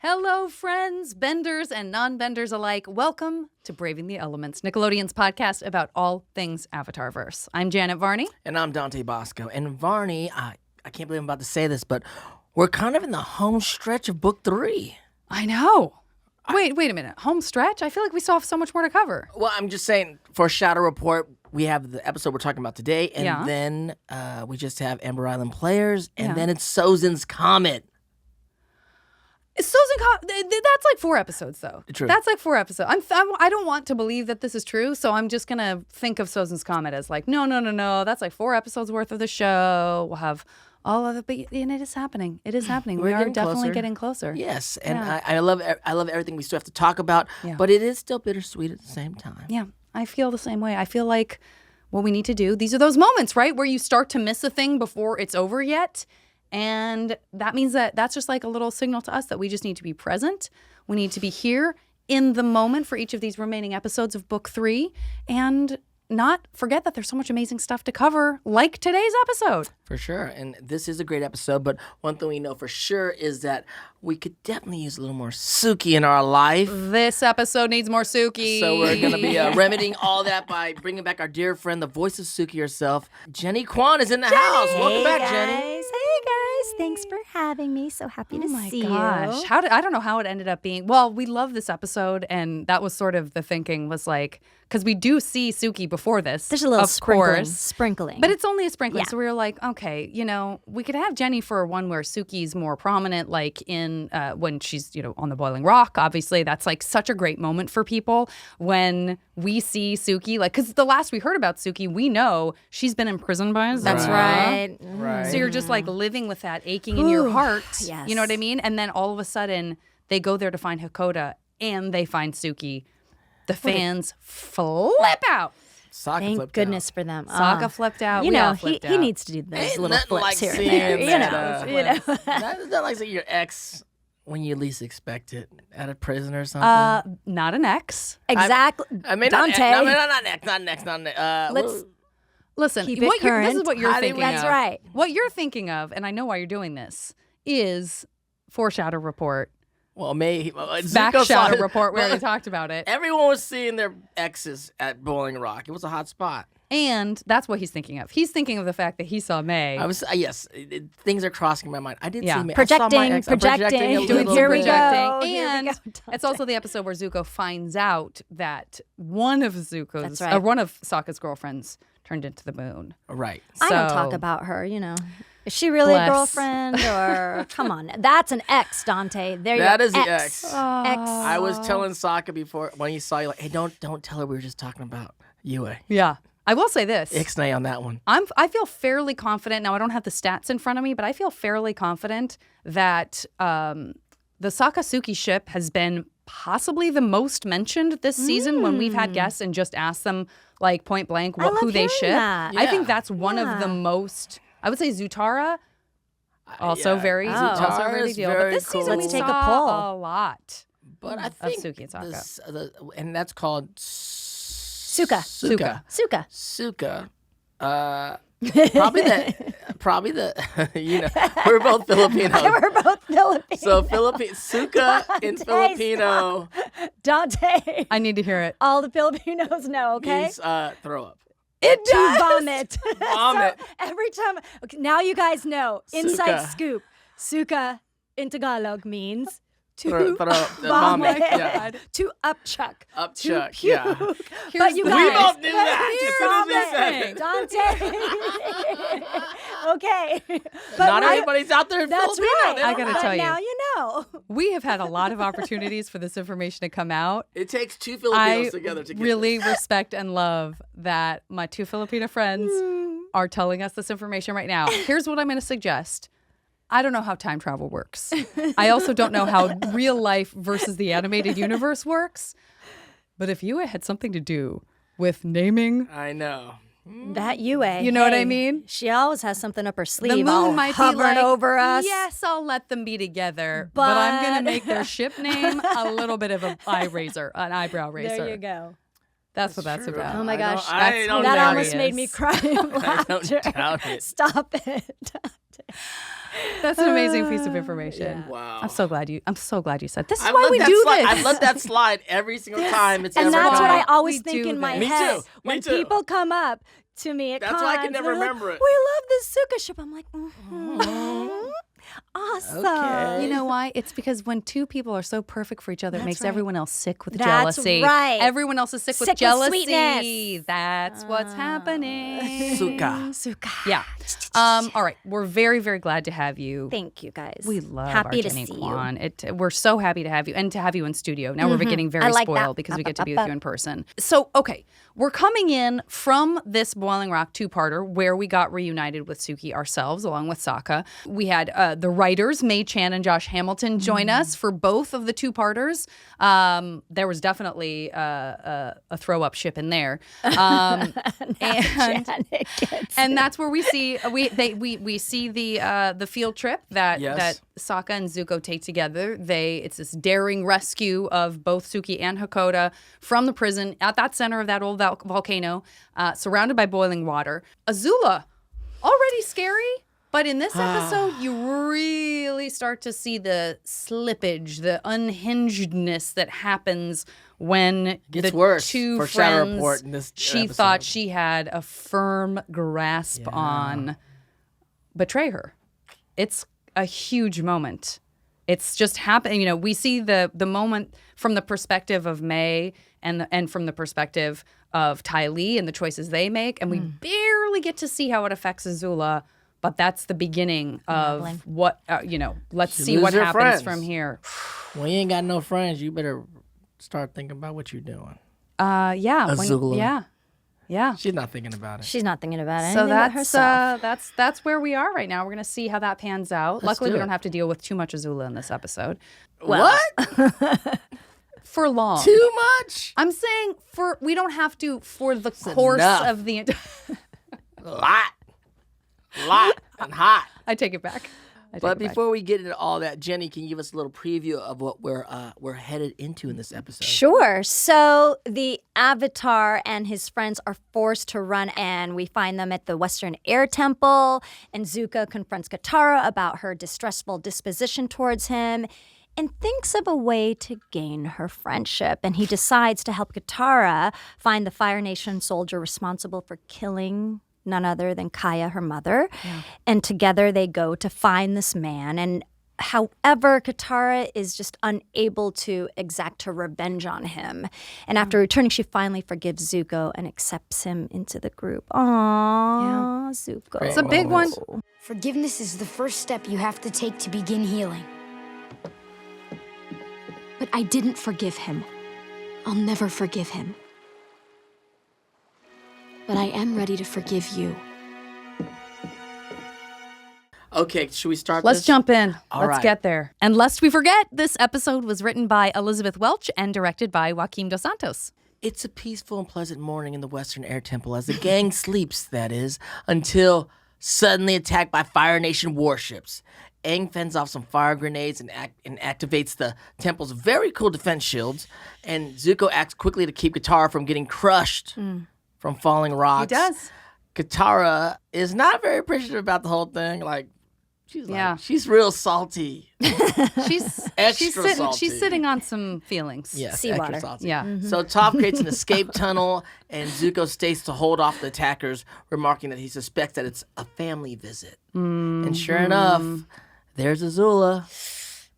Hello, friends, benders and non-benders alike. Welcome to Braving the Elements, Nickelodeon's podcast about all things Avatarverse. I'm Janet Varney. And I'm Dante Basco. And Varney, I can't believe I'm about to say this, but we're kind of in the home stretch of book 3. I know. Wait a minute. Home stretch? I feel like we still have so much more to cover. Well, I'm just saying, for Shadow Report, we have the episode we're talking about today, and then we just have Ember Island Players, and then it's Sozin's Comet. That's like 4 episodes, though. True. That's like 4 episodes. I don't want to believe that this is true, so I'm just going to think of Sozin's Comet as like, no. That's like 4 episodes worth of the show. We'll have all of it, and it is happening. It is happening. We are definitely getting closer. Yes, and I love everything we still have to talk about, but it is still bittersweet at the same time. Yeah, I feel the same way. I feel like what we need to do, these are those moments, right, where you start to miss a thing before it's over yet. And that means that's just like a little signal to us that we just need to be present. We need to be here in the moment for each of these remaining episodes of book 3 and not forget that there's so much amazing stuff to cover, like today's episode. For sure. And this is a great episode, but one thing we know for sure is that we could definitely use a little more Suki in our life. This episode needs more Suki. So we're going to be remedying all that by bringing back our dear friend, the voice of Suki herself. Jenny Kwan is in the house. Welcome back, Jenny. Hey, guys. Thanks for having me. So happy to see you. I don't know how it ended up being. Well, we love this episode, and that was sort of the thinking was like, because we do see Suki before this. There's a little sprinkling. Sprinkling. But it's only a sprinkling. Yeah. So we were like, okay, we could have Jenny for one where Suki's more prominent, like in when she's, on the Boiling Rock. Obviously, that's like such a great moment for people when we see Suki. Like, because the last we heard about Suki, we know she's been imprisoned by Azula. That's right. Right. So you're just like living with that aching in your heart. Yes. You know what I mean? And then all of a sudden, they go there to find Hakoda, and they find Suki. The fans flip out. Sokka Thank flipped goodness out. for them. Sokka flipped out. He flipped out. needs to do those Ain't little nothing flips like here and seeing there. that, That's not like seeing your ex when you least expect it at a prison or something. Not an ex. Exactly. I mean, Dante. not next. Listen, Keep it this is current. what you're thinking That's of. right. What you're thinking of, and I know why you're doing this, is Foreshadow Report. Well, Zuko Back saw Shadow it, Report. We but already talked about it. Everyone was seeing their exes at Boiling Rock. It was a hot spot. And that's what he's thinking of. He's thinking of the fact that he saw May. I was yes. Things are crossing my mind. I did see May. Projecting, I saw my ex. I'm projecting. a doing little Here bit. we go. And Here we go, it's also the episode where Zuko finds out that one of Zuko's, That's right. one of Sokka's girlfriends turned into the moon. Right. I don't So- talk about her, Is she really Bless. a girlfriend or come on? That's an ex, Dante. There you go. That is the ex. Ex. I was telling Sokka before when he saw you, like, hey, don't tell her we were just talking about Yue. Yeah. I will say this. Ixnay on that one. I feel fairly confident. Now, I don't have the stats in front of me, but I feel fairly confident that the Sokka Suki ship has been possibly the most mentioned this season when we've had guests and just asked them, like, point blank, love who they hearing ship. that. I think that's one of the most, I would say Zutara, also very big Zutara's deal. But very this season cool. we Let's take a saw poll. a lot. But I Of think Suki and Sokka. and that's called Suka. Suka. Probably the we're both Filipino. We're both Filipino. So Suka in Filipino Dante. I need to hear it. All the Filipinos know, okay? means throw up. It To vomit. Vomit. So every time. Okay, now you guys know. Inside Suka. scoop. Suka in Tagalog means to Throw up. vomit. Yeah. To upchuck. Upchuck. To Yeah. puke. Here's But you the guys. We both knew that. Here's As soon as you Dante. said it. Okay. But Not everybody's out there in That's Filipino. right. They don't I gotta know. tell you. Now you know. We have had a lot of opportunities for this information to come out. It takes two Filipinos I together to get really this. respect and love that my 2 Filipino friends are telling us this information right now. Here's what I'm going to suggest. I don't know how time travel works. I also don't know how real life versus the animated universe works. But if you had something to do with naming, I know. That Yue. You know what I mean? She always has something up her sleeve. the moon all might be hovering like, over us. yes, I'll let them be together. But I'm going to But- make their ship name a little bit of an eyebrow raiser. There you go. That's what that's true. about. Oh my gosh. I don't That doubt almost it. made me cry of I don't laughter. doubt it. Stop it. That's an amazing piece of information. Wow. I'm so glad you said this is why we do this. I let that slide every single time it's And ever that's gone. what I always We think do in my this. Me head. too. When Me too. people come up to me at That's cons, why I can never they're like, remember it. we love this Zuko ship. I'm like, awesome. Okay. You know why? It's because when two people are so perfect for each other, it makes right. everyone else sick with That's jealousy. right. Everyone else is sick with Sick with jealousy. sweetness. That's what's happening. Suka. Yeah. All right. We're very, very glad to have you. Thank you guys. We love Happy our to Jenny see Kwan. We're so happy to have you and to have you in studio. Now we're getting very I like spoiled that. because we get to be with you in person. So, okay, we're coming in from this Boiling Rock two-parter where we got reunited with Suki ourselves along with Sokka. We had the writers, May Chan and Josh Hamilton, join us for both of the two-parters. There was definitely a throw-up ship in there. And that's where we see we see the field trip that Sokka and Zuko take together. It's this daring rescue of both Suki and Hakoda from the prison at that center of that old volcano, surrounded by boiling water. Azula, already scary, but in this episode, you really start to see the slippage, the unhingedness that happens when Gets the worse two for Shadow friends Report in this she episode. thought she had a firm grasp on betray her. It's a huge moment. It's just happening. You know, we see the moment from the perspective of May and from the perspective of Ty Lee and the choices they make, and we barely get to see how it affects Azula. But that's the beginning of what let's see what happens friends. from here. When you ain't got no friends, you better start thinking about what you're doing. Azula. Yeah. She's not thinking about it. She's not thinking about it. So herself. that's where we are right now. We're gonna see how that pans out. Luckily, we don't have to deal with too much Azula in this episode. What? For long. Too much? I'm saying we don't have to for the course enough. of the. Lot and hot. I take it back. But before we get into all that, Jenny, can you give us a little preview of what we're headed into in this episode? Sure. So the Avatar and his friends are forced to run, and we find them at the Western Air Temple, and Zuko confronts Katara about her distressful disposition towards him and thinks of a way to gain her friendship. And he decides to help Katara find the Fire Nation soldier responsible for killing none other than Kaya, her mother. Yeah. And together they go to find this man. And however, Katara is just unable to exact her revenge on him. And after returning, she finally forgives Zuko and accepts him into the group. Aww, Zuko. It's a big one. Forgiveness is the first step you have to take to begin healing. But I didn't forgive him. I'll never forgive him. But I am ready to forgive you. Okay, should we start Let's this? jump in. All Let's right. get there. And lest we forget, this episode was written by Elizabeth Welch and directed by Joaquim Dos Santos. It's a peaceful and pleasant morning in the Western Air Temple as the gang sleeps, that is, until suddenly attacked by Fire Nation warships. Aang fends off some fire grenades and activates the temple's very cool defense shields. And Zuko acts quickly to keep Katara from getting crushed from falling rocks. He does. Katara is not very appreciative about the whole thing. She's real salty. She's Extra salty. She's sitting on some feelings. Yes, Seawater. extra salty. Yeah. So Toph creates an escape tunnel, and Zuko stays to hold off the attackers, remarking that he suspects that it's a family visit. And sure enough, there's Azula.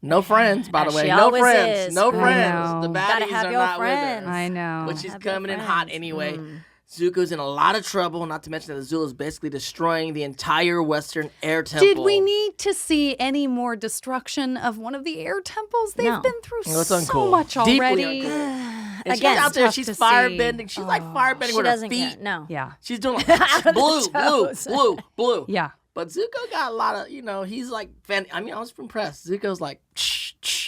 No friends, by the As way. she No always friends. is. No I friends. know. The Gotta baddies have are your not friends. with her. I know. But she's Have your coming in friends. hot anyway. Zuko's in a lot of trouble, not to mention that Azula is basically destroying the entire Western Air Temple. Did we need to see any more destruction of one of the air temples? They've No. been through Well, it's so uncool. much Deeply already. uncool. And Again, she's out there, tough she's to firebending. see. She's like firebending She with her doesn't feet. get, no. Yeah. She's doing like blue. Yeah. But Zuko got a lot of, he's like, I was impressed. Zuko's like, shh.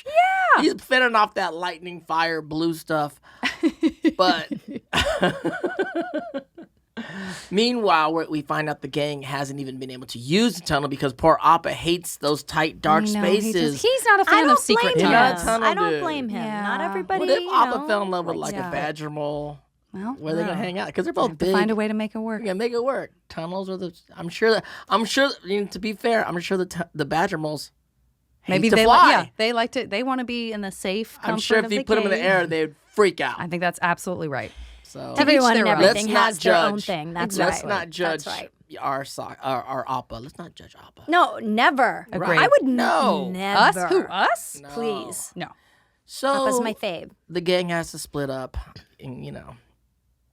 Yeah. He's fending off that lightning, fire, blue stuff. But meanwhile, we find out the gang hasn't even been able to use the tunnel because poor Appa hates those tight, dark I know, spaces. He's not a I fan of don't secret blame him. Not a tunnels. tunnel I don't dude. blame him. Yeah. Not everybody. What if Appa you know, fell in love with likes like a that. badger mole? Well, where are they gonna hang out? Because they're both have big. to find a way to make it work. Yeah, make it work. Tunnels are the. I'm sure. To be fair, I'm sure the badger moles. Maybe hate to they fly. they like to. They want to be in the safe. I'm sure if of you the put them in the cave. air, they'd freak out. I think that's absolutely right. So Everyone their and own. everything Let's not has their own judge. thing. That's let's right. not judge That's right. our Appa. Let's not judge Appa. No, never. Agreed. I would No. never. Us? Who? Us? No. Please. No. So Appa's my fave. the gang has to split up, and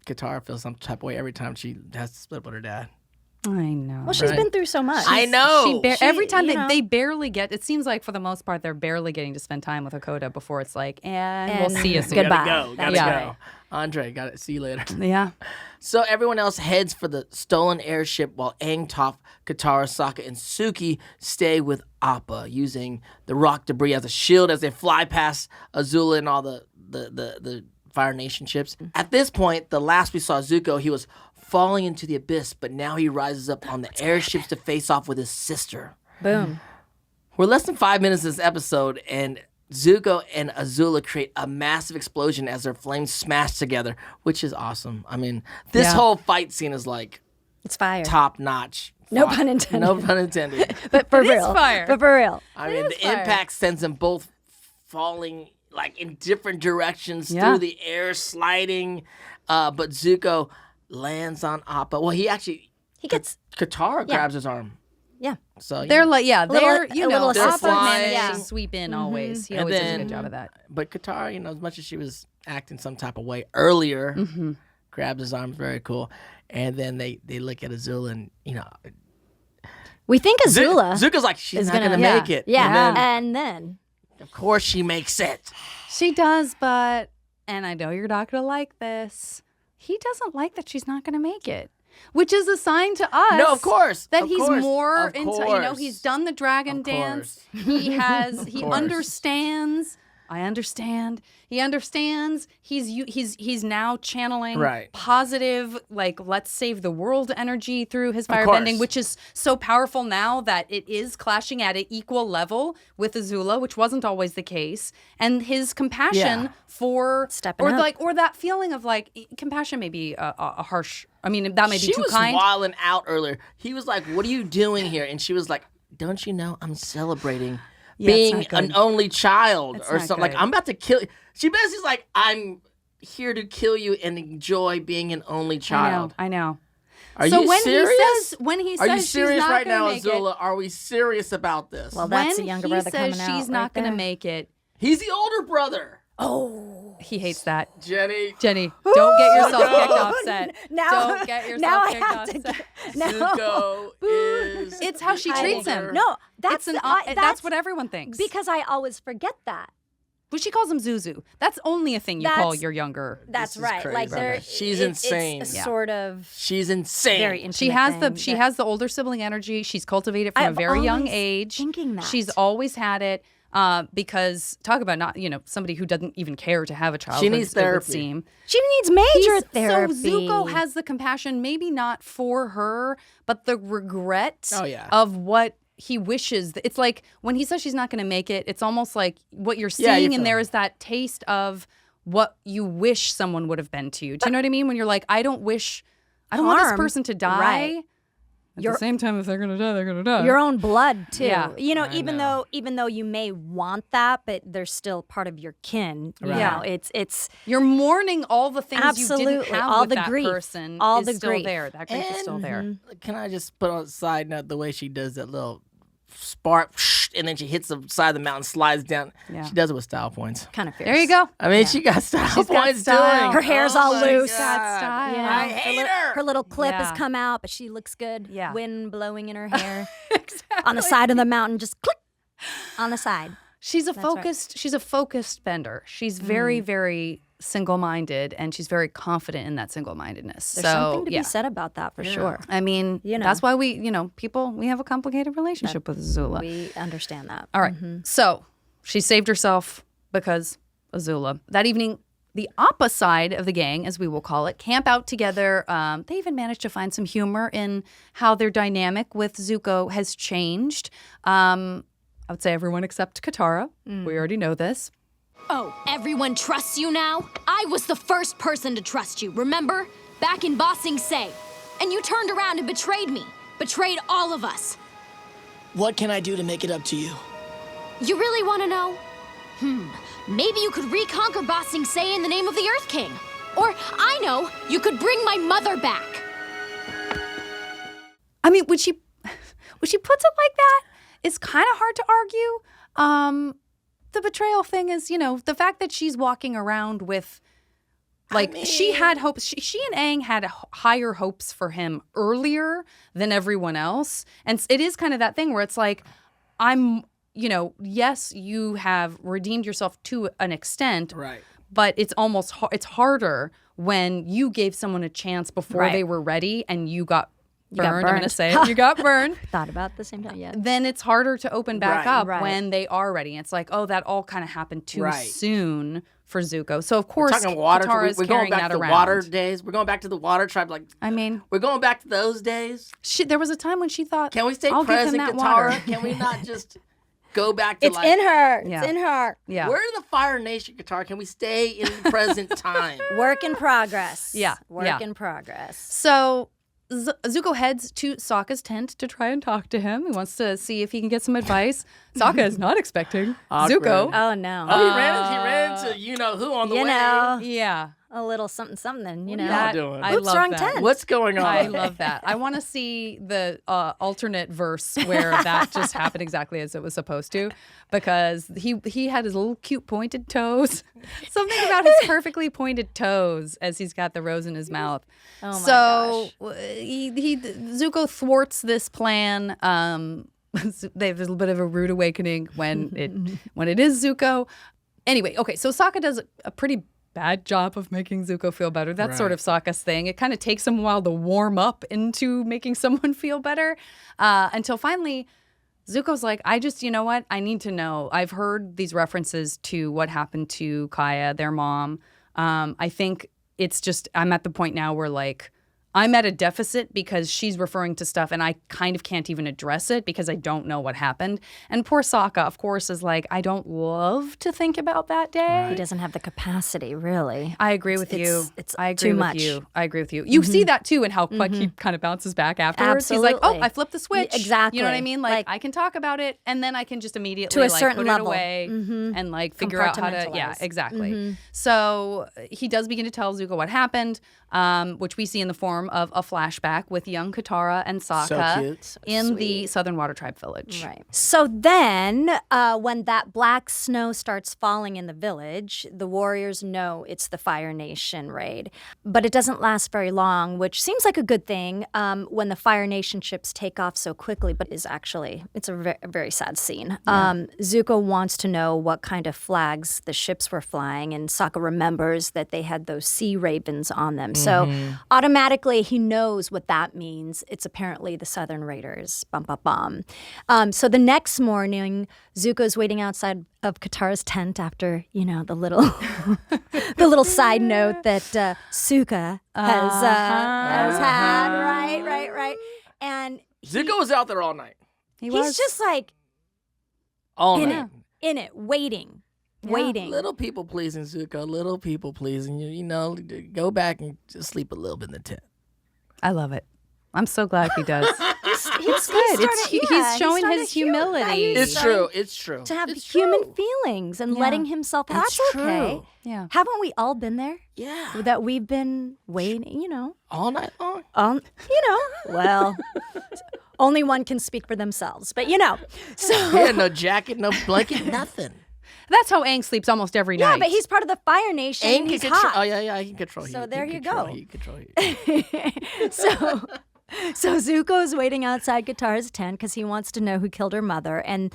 Katara feels some type of way every time she has to split up with her dad. I know. Well, she's Right. been through so much. I know. Every time you know. they barely get. It seems like for the most part they're barely getting to spend time with Hakoda before it's like, and we'll see you soon. Goodbye. Gotta That's go. right. Andre, got it. See you later. Yeah. So everyone else heads for the stolen airship while Aang, Toph, Katara, Sokka, and Suki stay with Appa, using the rock debris as a shield as they fly past Azula and all the Fire Nation ships. At this point, the last we saw Zuko, he was falling into the abyss, but now he rises up on the airships to face off with his sister. Boom. We're less than 5 minutes of this episode, and Zuko and Azula create a massive explosion as their flames smash together, which is awesome. I mean, this Yeah. whole fight scene is like It's fire. top notch. No pun intended. No pun intended. But for It is real. fire. But for real. I mean, the fire. impact sends them both falling like in different directions Yeah. through the air, sliding. But Zuko lands on Appa. Well, he gets Katara grabs his arm. yeah. So They're like, yeah, little- they're, a little Appa assistance. manages Yeah. to sweep in always. He And always does a then- good job of that. But Katara, as much as she was acting some type of way earlier, grabbed his arm, very cool. And then they look at Azula and, We think Azula Zuko's like, she's is not going to yeah. make it. Yeah. And then, And then of course, she makes it. She does, but, and I know you're not going to like this, he doesn't like that she's not going to make it, which is a sign to us. No, of course. That of he's course, more of into, course. he's done the dragon Of dance. course. He course. understands. I understand. He understands. He's now channeling Right. positive, like, let's save the world energy through his course. firebending, which is so powerful now that it is clashing at an equal level with Azula, which wasn't always the case. And his compassion Yeah. for Stepping or up. like or that feeling of like compassion may be a harsh. I mean, that may be She too was kind. wilding out earlier. He was like, "What are you doing here?" And she was like, "Don't you know I'm celebrating it's being not good. an only child It's or not something? Like good. I'm about to kill you." She basically's like, "I'm here to kill you and enjoy being an only child." I know. Are So you when serious? he Are you says serious she's not right gonna now, make it, Azula? Are we serious about this? Well, that's when the younger he brother says coming out she's not right going to there. make it, He's the older brother. he hates that. Jenny. Jenny, don't get yourself kicked off set. Now- Don't get yourself now I kicked have off to set. Zuko is. It's how she treats him. No, that's That's what everyone thinks. because I always forget that. But she calls him Zuzu. That's only a thing you call That's- your younger. That's is right. crazy. Like there, She's it's insane. a Yeah. sort of She's insane. very intimate. She has thing she that- has the older sibling energy. She's cultivated from a I've very young always age. thinking that. She's always had it. Because talk about not somebody who doesn't even care to have a child. She needs it would therapy. seem. She needs major He's- therapy. So Zuko has the compassion, maybe not for her, but the regret Oh, yeah. of what he wishes. It's like when he says she's not going to make it, it's almost like what you're Yeah, seeing you in there feel- is that taste of what you wish someone would have been to you. Do you know what I mean? When you're like, I don't want this Harm. person to die. Right. At the same time, if they're going to die, they're going to die. your own blood too. Yeah. Even though you may want that, but they're still part of your kin. You Right. know, it's You're mourning all the things you didn't Absolutely. have All with the that grief. person. All is the still grief. there. That grief is still there. Can I just put on a side note the way she does that little spark, and then she hits the side of the mountain, slides down. Yeah. She does it with style points. kind of fierce. There you go. I mean, she got style She's got points style. doing. Her hair's all my loose. God. Got style. You know, I hate her. Her little clip Yeah. has come out, but she looks good. Yeah. Wind blowing in her hair. On the side of the mountain, just click on the side. She's a right. focused. She's a focused bender. She's very, very single-minded, and she's very confident in that single-mindedness. There's so, something to yeah. be said about that for sure. I mean, You know. that's why we have a complicated relationship with Azula. We understand that. All right. So she saved herself because Azula. That evening, the Appa side of the gang, as we will call it, camp out together. They even managed to find some humor in how their dynamic with Zuko has changed. I would say everyone except Katara. We already know this. Oh, everyone trusts you now? I was the first person to trust you, remember? Back in Ba Sing Se. And you turned around and betrayed me. Betrayed all of us. What can I do to make it up to you? You really want to know? Maybe you could reconquer Ba Sing Se in the name of the Earth King. Or, I know, you could bring my mother back. I mean, when she puts it like that, it's kind of hard to argue. The betrayal thing is, the fact that she's walking around with, she had hopes. She and Aang had higher hopes for him earlier than everyone else. And it is kind of that thing where it's like, yes, you have redeemed yourself to an extent. Right. But it's harder when you gave someone a chance before they were ready and you got burned. I'm going to say it. You got burned. Thought about it the same time, yeah. Then it's harder to open back up when they are ready. It's like, oh, that all kind of happened too soon for Zuko. So, of course, Katara's carrying that around. Water days. We're going back to the water tribe. We're going back to those days. There was a time when she thought, can we stay present, Katara? Can we not just go back to It's in her. Yeah. It's in her. Yeah. We're in the Fire Nation, Katara. Can we stay in the present time? Work in progress. Yeah. Work in progress. So Zuko heads to Sokka's tent to try and talk to him. He wants to see if he can get some advice. Sokka is not expecting Zuko. Oh, no. He ran into you-know-who on the way. Yeah. A little something, What are y'all doing? I Oops, love wrong that. tent. What's going on? I love that. I want to see the alternate verse where that just happened exactly as it was supposed to, because he had his little cute pointed toes. Something about his perfectly pointed toes as he's got the rose in his mouth. Oh my gosh. Zuko thwarts this plan. There's a little bit of a rude awakening when it is Zuko. Anyway, okay, so Sokka does a pretty bad job of making Zuko feel better. That's sort of Sokka's thing. It kind of takes him a while to warm up into making someone feel better until finally Zuko's like, you know what? I need to know. I've heard these references to what happened to Kaya, their mom. I think it's just, I'm at the point now where I'm at a deficit because she's referring to stuff and I kind of can't even address it because I don't know what happened. And poor Sokka, of course, is like, I don't love to think about that day. He doesn't have the capacity, really. I agree with you. I agree too with much. you. I agree with you. You see that too in how quick he kind of bounces back afterwards. Absolutely. He's like, oh, I flipped the switch. Exactly. You know what I mean? Like I can talk about it and then I can just immediately to a certain put level. it away and figure out how to, exactly. So he does begin to tell Zuko what happened, which we see in the form of a flashback with young Katara and Sokka in the Southern Water Tribe village. Right. So then, when that black snow starts falling in the village, the warriors know it's the Fire Nation raid. But it doesn't last very long, which seems like a good thing when the Fire Nation ships take off so quickly, but it's a very sad scene. Zuko wants to know what kind of flags the ships were flying, and Sokka remembers that they had those sea ravens on them. So automatically he knows what that means. It's apparently the Southern Raiders. Bum, bum, bum. So the next morning, Zuko's waiting outside of Katara's tent after, the little the little side note that Suka has had. Right. And Zuko was out there all night. He's just All night. in it, waiting. Little people pleasing, Zuko. Little people pleasing. Go back and just sleep a little bit in the tent. I love it. I'm so glad he does. He's good. He's showing his humility. It's true. To have human feelings and letting himself. That's okay. True. Yeah. Haven't we all been there? Yeah. That we've been waiting. All night long. Well, only one can speak for themselves. But so Yeah, no jacket, no blanket, nothing. That's how Aang sleeps almost every night. yeah, but he's part of the Fire Nation. Aang He's can hot. control. Oh yeah, he can control. So he there can you control, go. He can control. So Zuko's waiting outside Katara's tent because he wants to know who killed her mother, and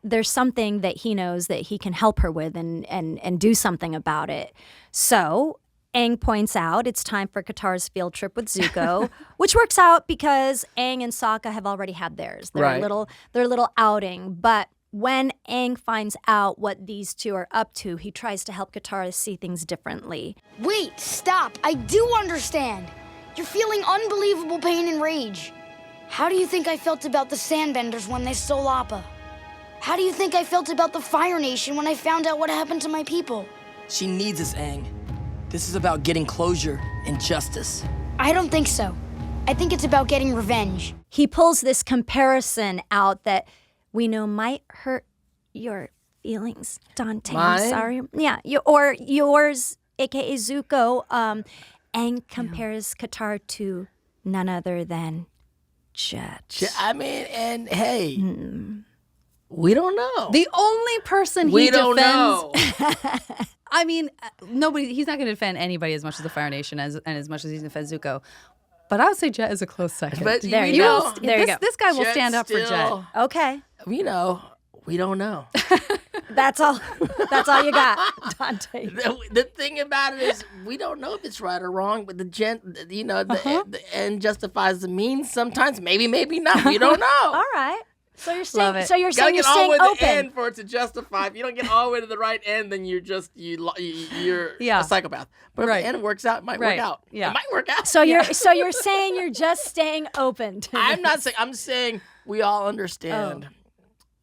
there's something that he knows that he can help her with and do something about it. So Aang points out it's time for Katara's field trip with Zuko, which works out because Aang and Sokka have already had theirs. Their little outing, but when Aang finds out what these two are up to, he tries to help Katara see things differently. Wait, stop. I do understand. You're feeling unbelievable pain and rage. How do you think I felt about the Sandbenders when they stole Appa? How do you think I felt about the Fire Nation when I found out what happened to my people? She needs us, Aang. This is about getting closure and justice. I don't think so. I think it's about getting revenge. He pulls this comparison out that we know might hurt your feelings, Dante. Mine? I'm sorry. Yeah, or yours, aka Zuko. Aang compares Katara to none other than Jet. I mean, and hey, we don't know. The only person we he don't defends. know. I mean, nobody. He's not going to defend anybody as much as the Fire Nation and as much as he's defends Zuko. But I would say Jet is a close second. But There we you know. go. There you go. This guy will Jet's stand up for Jet. still- Okay, We know. We don't know. that's all. That's all you got, Dante. The thing about it is, we don't know if it's right or wrong. But the end justifies the means. Sometimes, maybe not. We don't know. All right. So you're Love saying. it. So you're Gotta saying you're get all the staying way to the open. end for it to justify. If you don't get all the way to the right end, then you're Yeah. a psychopath. But Right. if the end works out, it might Right. work out. Yeah. It might work out. So you're saying you're just staying open. To I'm not this. saying. I'm saying we all understand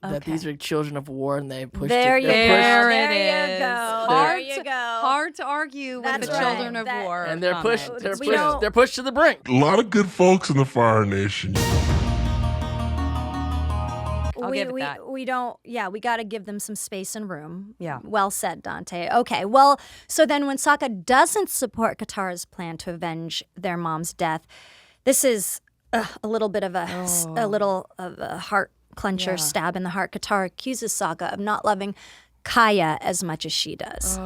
that okay. these are children of war, and they push. There it, you they're go. There There it you is. go. Hard There you to- go. Hard to argue That's with the right. children of That- war. and they're pushed. comment. They're We pushed. don't- They're pushed to the brink. A lot of good folks in the Fire Nation. I'll give it that. We don't, we got to give them some space and room. Yeah. Well said, Dante. Okay, well, so then when Sokka doesn't support Katara's plan to avenge their mom's death, this is a little bit of a heart clencher, stab in the heart. Katara accuses Sokka of not loving Kaya as much as she does.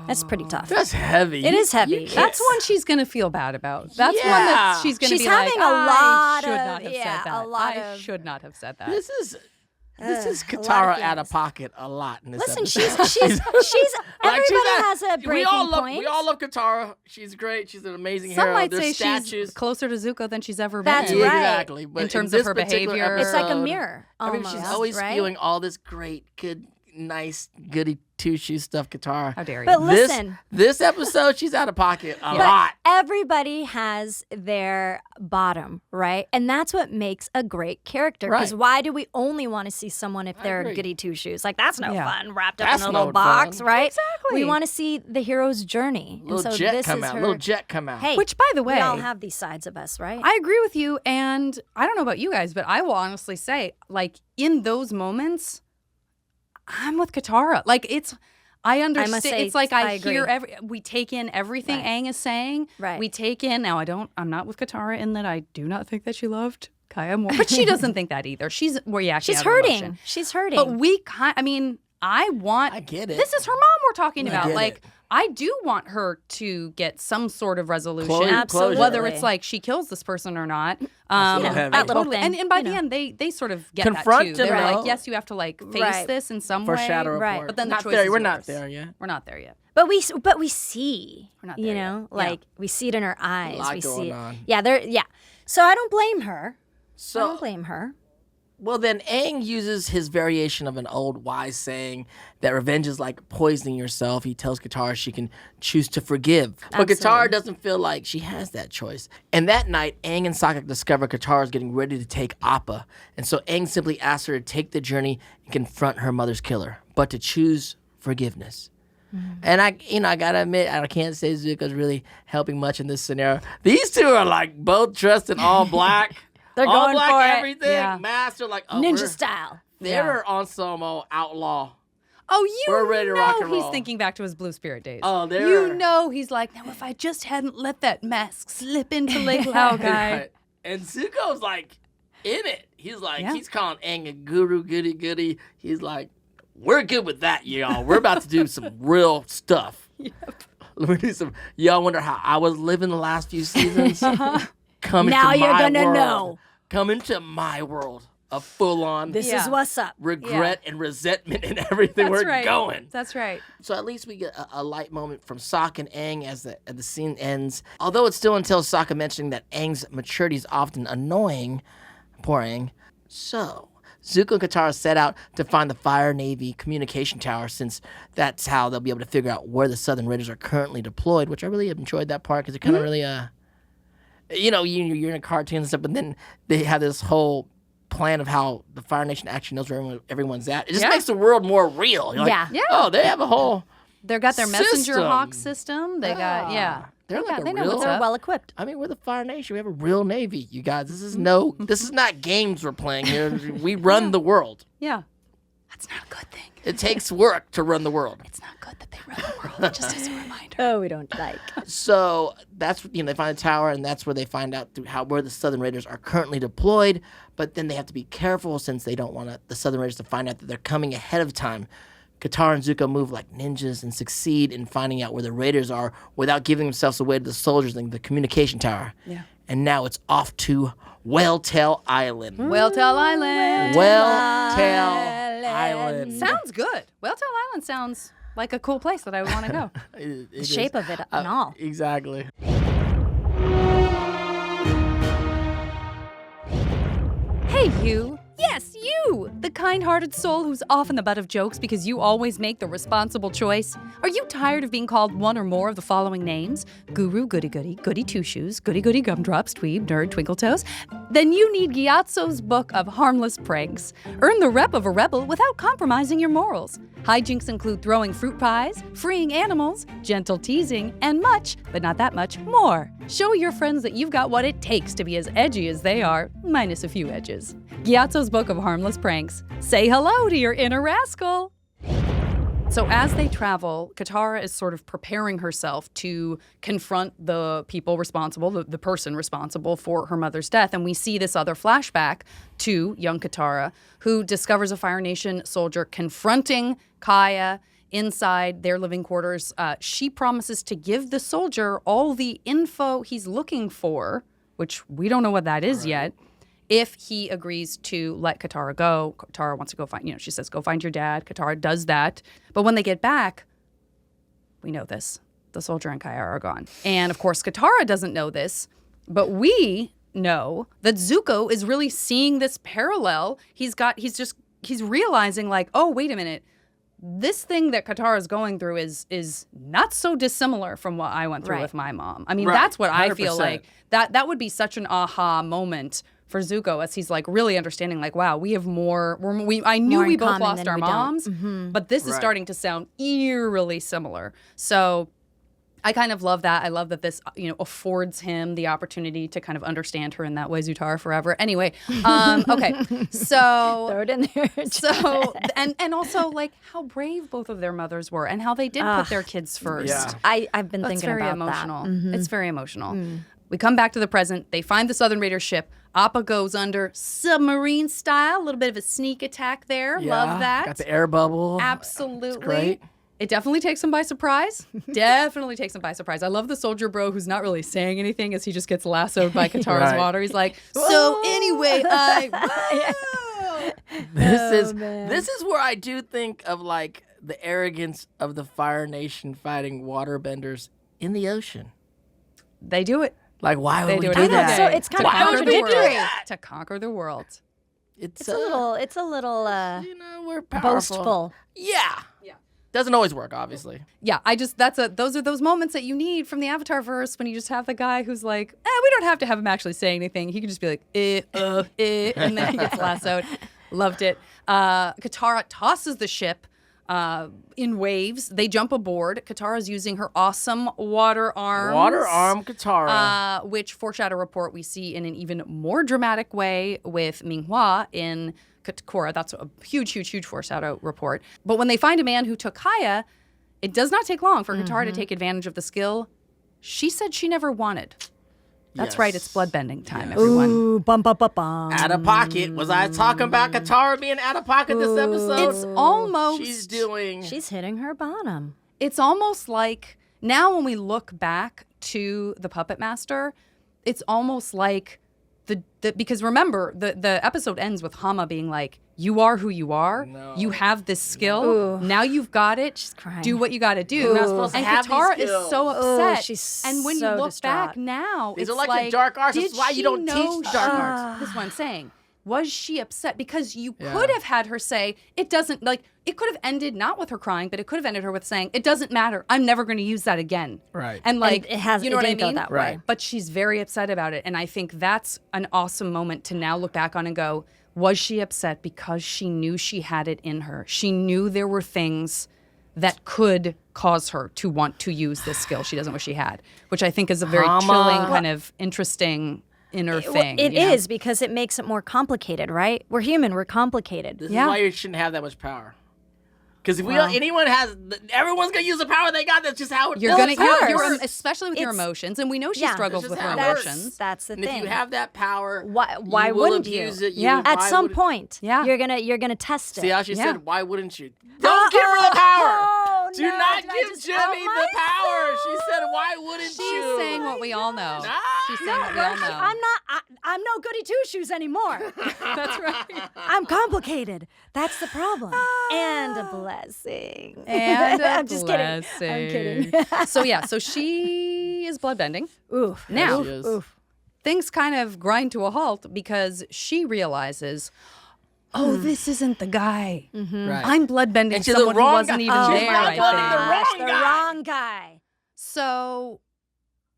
That's pretty tough. That's heavy. It is heavy. You can't- That's one she's going to feel bad about. That's one Yeah. that she's going to She's be like, having a lot I should of- not have yeah, said that. a lot I of- should not have said that. This is lot of Katara out of feelings. pocket a lot in this Listen, episode. she's Like, everybody at- has a breaking we all love, point. We all love Katara. She's great. She's an amazing Some hero. might There's say statues. she's closer to Zuko than she's ever That's been. right. Exactly. But In terms this of her particular behavior. It's like a episode, mirror, I mean, almost, she's always right? spewing all this great, good, nice, goody two-shoe stuff, Katara. How dare you? But listen, This episode, she's out of pocket a but lot. everybody has their bottom, right? And that's what makes a great character. Because Right. why do we only want to see someone if they're agree. goody two shoes? Like, that's no Yeah. fun wrapped up That's in a no little box, fun. right? Exactly. We want to see the hero's journey. Little and so jet this come is out. her. Little jet come out. Hey, Which, by the way, we all have these sides of us, right? I agree with you. And I don't know about you guys, but I will honestly say, like, in those moments, I'm with Katara. Like, I understand. say It's like I I hear agree. we take in everything Right. Aang is saying. Right. We take in, now I'm not with Katara in that I do not think that she loved Kaya more. But she doesn't think that either. She's reacting She's out of hurting. emotion. She's hurting. But I get it. This is her mom we're talking I about. get Like, it. I do want her to get some sort of resolution. Closure. Absolutely. Whether it's like she kills this person or not. little heavy. that little Totally. thing, And by you the know. end, they sort of get Confront that too. They're him, like, though. yes, you have to like face Right. this in some Foreshadow way. Right. But then the not choice there. is We're not yours. there yet. We're not there yet. But we see, We're not you there know, yet. Yeah. like we see it in her eyes. lot we going see, on. yeah. So I don't blame her. I don't So, blame her. well, then Aang uses his variation of an old wise saying that revenge is like poisoning yourself. He tells Katara she can choose to forgive. But Absolutely. Katara doesn't feel like she has that choice. And that night, Aang and Sokka discover Katara is getting ready to take Appa. And so Aang simply asks her to take the journey and confront her mother's killer, but to choose forgiveness. And I gotta admit, I can't say Zuko's really helping much in this scenario. These two are like both dressed in all black. They're all going black, for it. everything. Yeah. Master, like Ninja style. They're on some old outlaw. Oh, you We're ready to rock and he's roll. thinking back to his Blue Spirit days. Oh, they're You know he's like, now if I just hadn't let that mask slip into Lake Laogai. Right. And Zuko's like in it. He's like, Yeah. he's calling Aang a guru, goody. He's like, we're good with that, y'all. We're about to do some real stuff. Let me do some. Y'all wonder how I was living the last few seasons? Come Now into you're my gonna world. know. Come into my world of full-on This Yeah. is what's up. regret and resentment and everything. That's We're right. going. That's right. So at least we get a light moment from Sokka and Aang as the scene ends. Although it still entails Sokka mentioning that Aang's maturity is often annoying. Poor Aang. So, Zuko and Katara set out to find the Fire Navy communication tower, since that's how they'll be able to figure out where the Southern Raiders are currently deployed, which I really enjoyed that part because it kind of really, you're in a cartoon and stuff, but then they have this whole plan of how the Fire Nation actually knows where everyone's at. It just makes the world more real. You're like, Yeah. oh, they have a whole They've got their messenger system. hawk system. They got They're like they a know real. what's They're up. well equipped. I mean, we're the Fire Nation. We have a real Navy, you guys. This is not games we're playing here. We run the world. Yeah. That's not a good thing. It takes work to run the world. It's not good that they run the world. Just as a reminder. Oh, we don't like. So that's they find the tower, and that's where they find out where the Southern Raiders are currently deployed. But then they have to be careful since they don't want the Southern Raiders to find out that they're coming ahead of time. Katara and Zuko move like ninjas and succeed in finding out where the Raiders are without giving themselves away to the soldiers in the communication tower. Yeah. And now it's off to Whaletail Island. Whaletail Island. Whaletail Island. Sounds good. Whaletail Island sounds like a cool place that I would want to go. The shape of it and all. Exactly. Hey, you. Yes, you! The kind-hearted soul who's often the butt of jokes because you always make the responsible choice. Are you tired of being called one or more of the following names? Guru, goody-goody, goody-two-shoes, goody-goody gumdrops, dweeb, nerd, twinkle-toes? Then you need Gyatso's book of harmless pranks. Earn the rep of a rebel without compromising your morals. Hijinks include throwing fruit pies, freeing animals, gentle teasing, and much, but not that much, more. Show your friends that you've got what it takes to be as edgy as they are, minus a few edges. Gyatso's book of harmless pranks. Say hello to your inner rascal. So as they travel, Katara is sort of preparing herself to confront the people responsible, the person responsible for her mother's death. And we see this other flashback to young Katara, who discovers a Fire Nation soldier confronting Kaya inside their living quarters. She promises to give the soldier all the info he's looking for, which we don't know what that is yet, if he agrees to let Katara go. Katara wants to go find, she says, go find your dad. Katara does that. But when they get back, we know this. The soldier and Kaya are gone. And of course, Katara doesn't know this, but we know that Zuko is really seeing this parallel. He's realizing like, oh, wait a minute. This thing that Katara is going through is not so dissimilar from what I went through with my mom. I mean, that's what I feel 100%. like. That would be such an aha moment for Zuko as he's like really understanding like, wow, we have more. I knew More in we both common lost than our we don't. moms, but this is starting to sound eerily similar. So I kind of love that. I love that this, affords him the opportunity to kind of understand her in that way. Zutara forever. Anyway, okay, so Throw it in there. so and also like how brave both of their mothers were and how they did put their kids first. Yeah. I've been That's thinking very about emotional. that. It's very emotional. We come back to the present. They find the Southern Raider ship. Appa goes under submarine style. A little bit of a sneak attack there. Love that. Got the air bubble. Absolutely. It's great. It definitely takes him by surprise. Definitely takes him by surprise. I love the soldier bro who's not really saying anything as he just gets lassoed by Katara's water. He's like, so anyway, This is where I do think of like the arrogance of the Fire Nation fighting waterbenders in the ocean. They do it. Like, why would They we do it do every that? day. So it's kind of Why would we do contradictory. that? To conquer the world. It's It's a little we're powerful. boastful. Yeah. Doesn't always work, obviously. Yeah, those are those moments that you need from the Avatarverse when you just have the guy who's like, we don't have to have him actually say anything. He can just be like, and then he gets lassoed. Loved it. Katara tosses the ship in waves. They jump aboard. Katara's using her awesome water arms. Water arm Katara. Which foreshadow report we see in an even more dramatic way with Minghua in Korra. That's a huge, huge, huge foreshadow report. But when they find a man who took Kaya, it does not take long for Katara to take advantage of the skill she said she never wanted. That's Yes. right, it's bloodbending time, everyone. Ooh, bum, bum, bum, bum. Out of pocket. Was I talking about Katara being out of pocket this episode? It's almost She's hitting her bottom. it's almost like now when we look back to the Puppet Master, it's almost like because remember the episode ends with Hama being like, you are who you are. No. You have this skill. Now you've got it. She's crying. Do what you got to do. You're not supposed to and have these Katara is skills. so upset. she's and when so you look distraught. back now, These it's are like the dark arts. did That's why you she don't know teach dark arts. This is what I'm saying. Was she upset? Because you could have had her say, it doesn't, like, it could have ended not with her crying, but it could have ended her with saying, it doesn't matter. I'm never going to use that again. Right. And like, And you know it what I didn't go mean? that way. Right. But she's very upset about it. And I think that's an awesome moment to now look back on and go, Was she upset because she knew she had it in her? She knew there were things that could cause her to want to use this skill she doesn't wish she had, which I think is a very chilling, kind of interesting inner thing. It is, because it makes it more complicated, right? We're human. We're complicated. This is why you shouldn't have that much power. Because if everyone's gonna use the power they got. That's just how it. You're gonna, especially with your emotions, and we know she struggles with her emotions. That's the and thing. If you have that power, why wouldn't you? Abuse it. At some point, you're gonna test it. See how she said, "Why wouldn't you?" Don't give her the power. Do no, not give Jimmy the power. She said, "Why wouldn't you?" She's saying what we all know. She's saying what we all know. I'm no goody two shoes anymore. That's right. I'm complicated. That's the problem. And a blessing. And I'm just kidding. I'm kidding. So she is bloodbending. Oof. Now, oof. Things kind of grind to a halt because she realizes, this isn't the guy. Right. I'm bloodbending someone who wasn't even there, I think. The wrong guy. So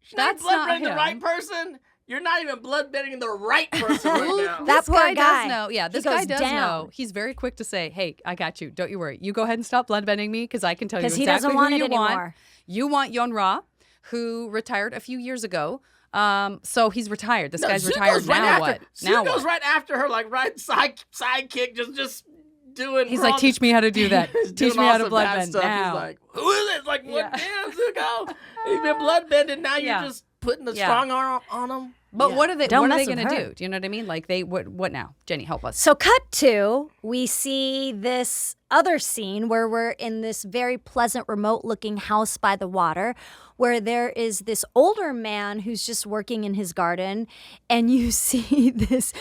She's that's not not bloodbending the him. right person. You're not even bloodbending the right person right now. That This poor guy guy does know. Yeah, this He guy goes does down. know. He's very quick to say, "Hey, I got you. Don't you worry. You go ahead and stop bloodbending me because I can tell you Because exactly he doesn't want who it you want. anymore. You want Yon Rha, who retired a few years ago. So he's retired. This guy's Zuko's retired right now. after, What? Now Zuko's what? right after her, like sidekick, just doing. He's like, teach me how to do that. Teach me how to bloodbend now. He's like, who is it? It's like, what? Damn, Zuko. He's been bloodbending. Now you're just putting the strong arm on him. But what are they? Don't What are mess they with going to her. do? Do you know what I mean? Like what now? Jenny, help us. So cut to, we see this other scene where we're in this very pleasant, remote-looking house by the water, where there is this older man who's just working in his garden, and you see this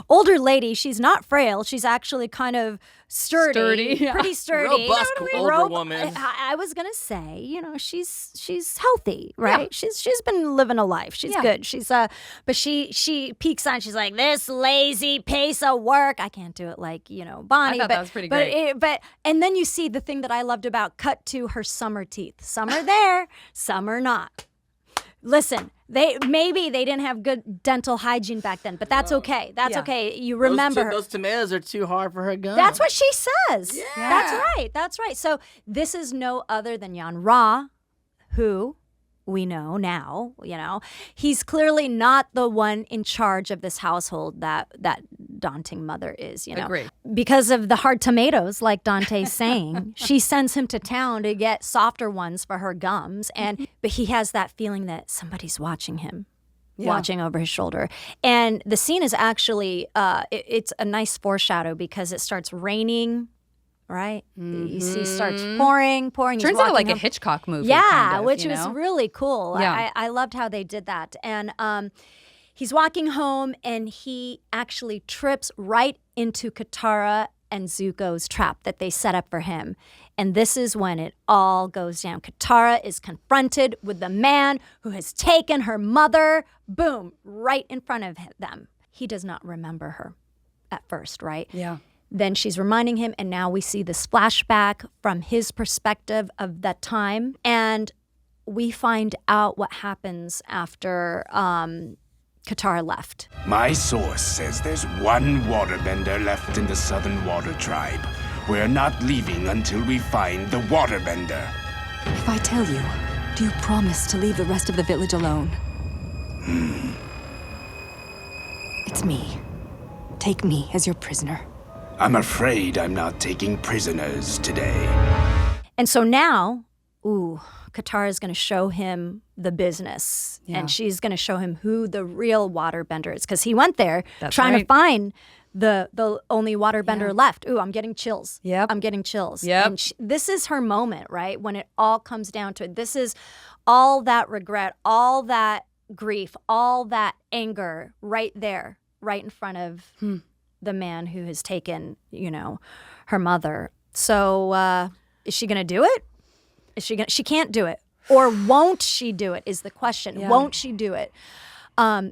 older lady. She's not frail. She's actually kind of sturdy, pretty sturdy. Robust older woman. I was gonna say, she's healthy, right? Yeah. She's been living a life. She's good. She's but she peeks on. She's like, this lazy piece of work. I can't do it like Bonnie. I thought that was pretty great. And then you see the thing that I loved about cut to her summer teeth. Some are there, some are not. Listen, maybe they didn't have good dental hygiene back then, but that's okay. That's okay. You remember her. Those tomatoes are too hard for her gum. That's what she says. Yeah. That's right. So this is no other than Yon Rha, who we know now, he's clearly not the one in charge of this household that daunting mother is, Agree. Because of the hard tomatoes, like Dante's saying, she sends him to town to get softer ones for her gums. But he has that feeling that somebody's watching him. Watching over his shoulder. And the scene is actually, it's a nice foreshadow because it starts raining, right? You see, starts pouring. Turns out like a Hitchcock movie. Yeah, kind of, which was really cool. Yeah. I loved how they did that. And he's walking home, and he actually trips right into Katara and Zuko's trap that they set up for him. And this is when it all goes down. Katara is confronted with the man who has taken her mother, boom, right in front of them. He does not remember her at first, right? Yeah. Then she's reminding him, and now we see this flashback from his perspective of that time. And we find out what happens after Katara left. My source says there's one waterbender left in the Southern Water Tribe. We're not leaving until we find the waterbender. If I tell you, do you promise to leave the rest of the village alone? It's me. Take me as your prisoner. I'm afraid I'm not taking prisoners today. And so now, Katara's going to show him the business. Yeah. And she's going to show him who the real waterbender is. Because he went there trying right. to find the only waterbender left. I'm getting chills. Yep. I'm getting chills. Yep. And this is her moment, right? When it all comes down to it. This is all that regret, all that grief, all that anger right there, right in front of the man who has taken, her mother. So is she going to do it? She can't do it. Or won't she do it is the question. Yeah. Won't she do it? Now,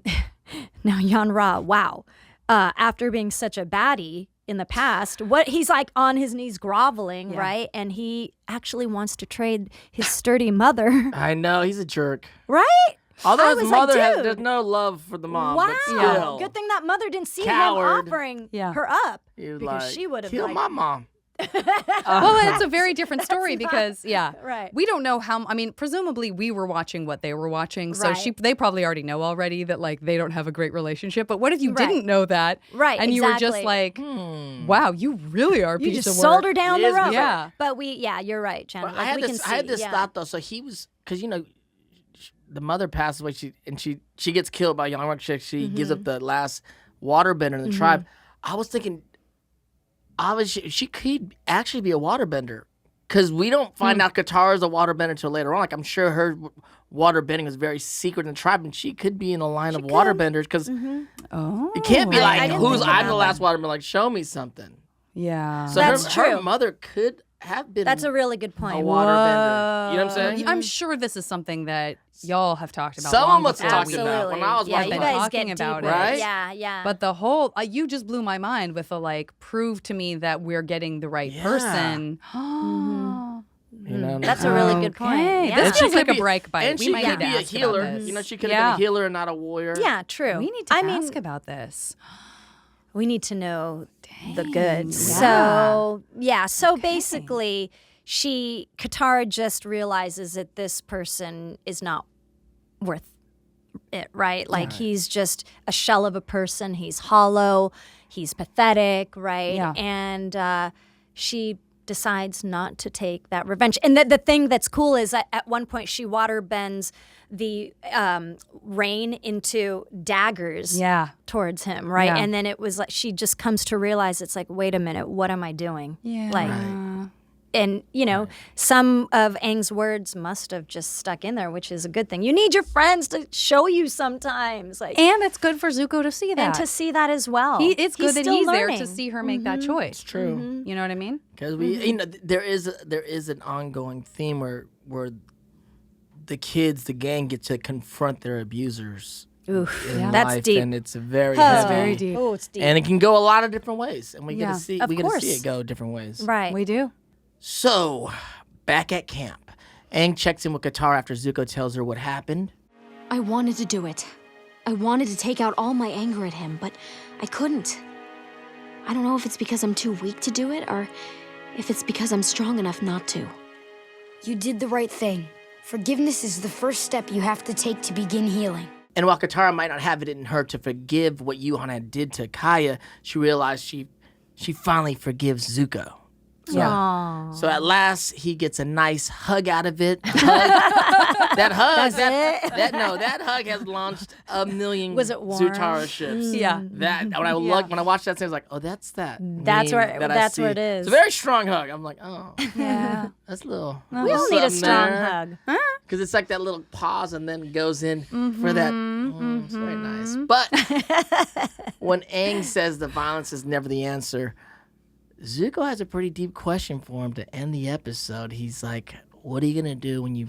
Yon Rha, wow. After being such a baddie in the past, he's like on his knees groveling, right? And he actually wants to trade his sturdy mother. I know, he's a jerk. Right? Although his mother dude. there's no love for the mom. Wow. But still, Good thing that mother didn't see Coward. him offering Yeah. her up. he was because like, she would have kill my mom. Well, it's a very different story because, right. we don't know how. I mean, presumably we were watching what they were watching, so Right. they probably already know already that like they don't have a great relationship. But what if you Right. didn't know that, Right, And you were just exactly. like, wow, you really are a You piece just of sold work. her down He the is road. Yeah. But you're right, Janet. But Like, I had we this. can I had see, this thought though. So he was because the mother passes away. She gets killed by Yon Rha. She gives up the last waterbender in the tribe. I was thinking, obviously, she could actually be a waterbender because we don't find out Katara's a waterbender until later on. Like I'm sure her waterbending is very secret in the tribe, and she could be in a line of waterbenders because Oh, it can't be like didn't who's think I'm about the last waterbender. Like show me something. yeah. So That's her true. mother could have been That's a really good a point. waterbender. You know what I'm saying? I'm sure this is something that y'all have talked about. Someone long must before have talked we- about it. When I was yeah, watching you been guys talking get about deep it. with Right? Yeah. But the whole, you just blew my mind with the like, prove to me that we're getting the right person. You know, That's a really good point. Okay. Yeah. This feels could like a be- break bite. And We she might could need be to a ask about healer. this. You know, she could have been a healer and not a warrior. Yeah, true. We need to I ask mean, about this. we need to know the goods. So basically Katara just realizes that this person is not worth it, right? Like he's just a shell of a person. He's hollow. He's pathetic, right? Yeah. And she decides not to take that revenge. And the thing that's cool is that at one point she water bends the rain into daggers towards him, right? Yeah. And then it was like she just comes to realize it's like, wait a minute, what am I doing? Yeah. Like, and some of Aang's words must have just stuck in there, which is a good thing. You need your friends to show you sometimes, like, And it's good for Zuko to see that. and to see that as well. It's good that still he's there learning. to see her make that choice. It's true. You know what I mean? Because there is an ongoing theme where the kids, the gang, get to confront their abusers. Oof, in that's life, deep. and it's very Oh. heavy. very deep. Oh, it's deep. And it can go a lot of different ways, and we get Yeah, to see of we get to see course. it go different ways. right. We do. So, back at camp, Aang checks in with Katara after Zuko tells her what happened. I wanted to do it. I wanted to take out all my anger at him, but I couldn't. I don't know if it's because I'm too weak to do it, or if it's because I'm strong enough not to. You did the right thing. Forgiveness is the first step you have to take to begin healing. And while Katara might not have it in her to forgive what Yuhan did to Kaya, she realized she finally forgives Zuko. So at last he gets a nice hug out of it. That hug has launched a million Was it warm? Zutara ships. Yeah. That when I watched that scene, I was like, oh, that's that. That's meme where- that I that's see. where it is. It's a very strong hug. I'm like, oh, Yeah. that's a little. We all need a strong hug. Because it's like that little pause and then goes in for that. It's very nice. But when Aang says the violence is never the answer, Zuko has a pretty deep question for him to end the episode. He's like, what are you going to do when you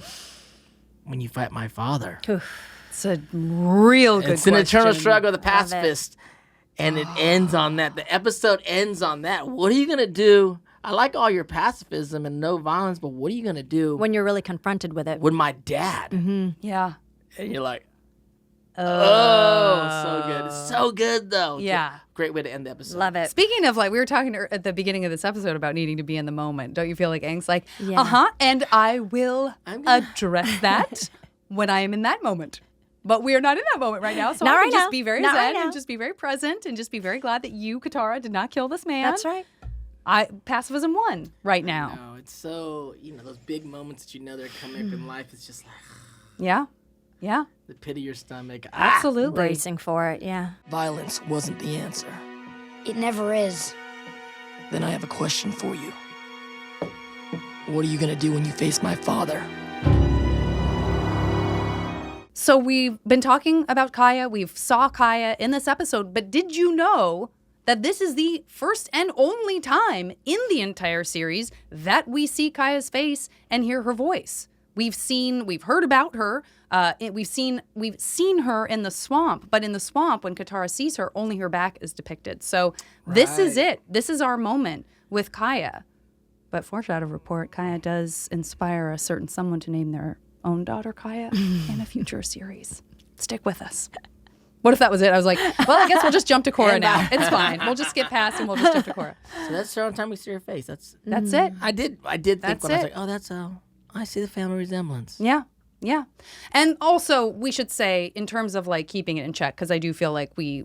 fight my father? It's a real good It's an eternal question. struggle of the Love it. pacifist. And it ends on that. The episode ends on that. What are you going to do? I like all your pacifism and no violence, but what are you going to do When you're really confronted with it. with my dad? Yeah. And you're like, oh, so good. It's so good, though. Yeah. Great way to end the episode. Love it. Speaking of, like, we were talking at the beginning of this episode about needing to be in the moment. Don't you feel like Aang's like, Yeah. and I will address that when I am in that moment. But we are not in that moment right now, so Not I right can just now. be very Not zen right now. and just be very present and just be very glad that you, Katara, did not kill this man. That's right. Pacifism won right now. No, it's so, those big moments that they're coming up in life, it's just like Yeah. Yeah. the pit of your stomach. Absolutely. Bracing for it, yeah. Violence wasn't the answer. It never is. Then I have a question for you. What are you gonna do when you face my father? So we've been talking about Kaya. We've saw Kaya in this episode, but did you know that this is the first and only time in the entire series that we see Kaya's face and hear her voice? We've heard about her. We've seen her in the swamp, but in the swamp, when Katara sees her, only her back is depicted. So this is it. This is our moment with Kaya. But foreshadow report, Kaya does inspire a certain someone to name their own daughter Kaya in a future series. Stick with us. What if that was it? I was like, well, I guess we'll just jump to Korra now. It's fine. We'll just skip past and we'll just jump to Korra. So that's the only time we see her face. That's it. I did think when I was like, oh, that's I see the family resemblance. Yeah. Yeah. And also we should say in terms of like keeping it in check, because I do feel like we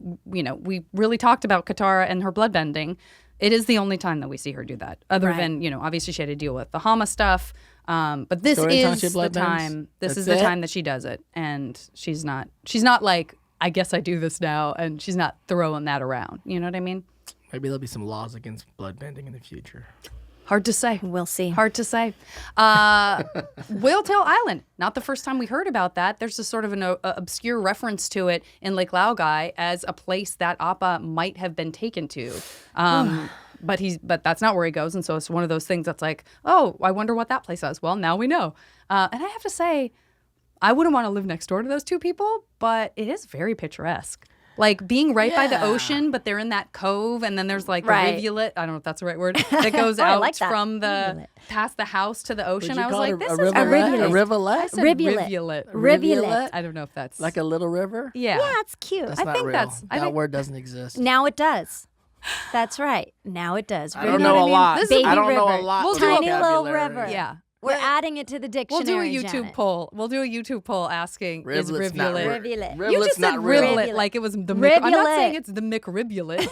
really talked about Katara and her bloodbending. It is the only time that we see her do that, other than, obviously she had to deal with the Hama stuff. But this is the time. This is the time that she does it. And she's not like, I guess I do this now, and she's not throwing that around. You know what I mean? Maybe there'll be some laws against bloodbending in the future. Hard to say. We'll see. Hard to say. Whaletail Island. Not the first time we heard about that. There's a sort of an obscure reference to it in Lake Laogai as a place that Appa might have been taken to. But that's not where he goes. And so it's one of those things that's like, oh, I wonder what that place is. Well, now we know. And I have to say, I wouldn't want to live next door to those two people, but it is very picturesque. Like being right by the ocean, but they're in that cove, and then there's like a rivulet. I don't know if that's the right word. That goes out from past the house to the ocean. I was like, this is a rivulet. Rivulet. I don't know if that's like a little river. Yeah, it's cute. That's not real. That word doesn't exist. Now it does. That's right. Now it does. I don't know a lot. I don't know a lot. Tiny little river. Yeah. We're adding it to the dictionary. We'll do a YouTube poll. We'll do a YouTube poll asking, is rivulet? Rivulet. You just said rivulet like it was the I'm not saying it's the McRivulet.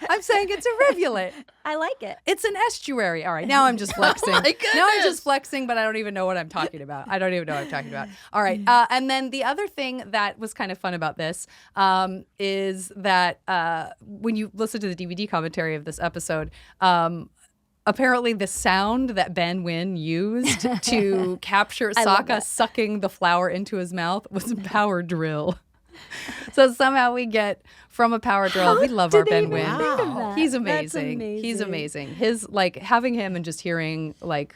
I'm saying it's a rivulet. I like it. It's an estuary. All right, now I'm just flexing. Now I'm just flexing, but I don't even know what I'm talking about. All right, and then the other thing that was kind of fun about this is that when you listen to the DVD commentary of this episode, apparently the sound that Ben Wynn used to capture Sokka sucking the flower into his mouth was a power drill. So somehow we get from a power drill. We love our Ben Wynn. Wow. He's amazing. He's amazing. His like having him and just hearing like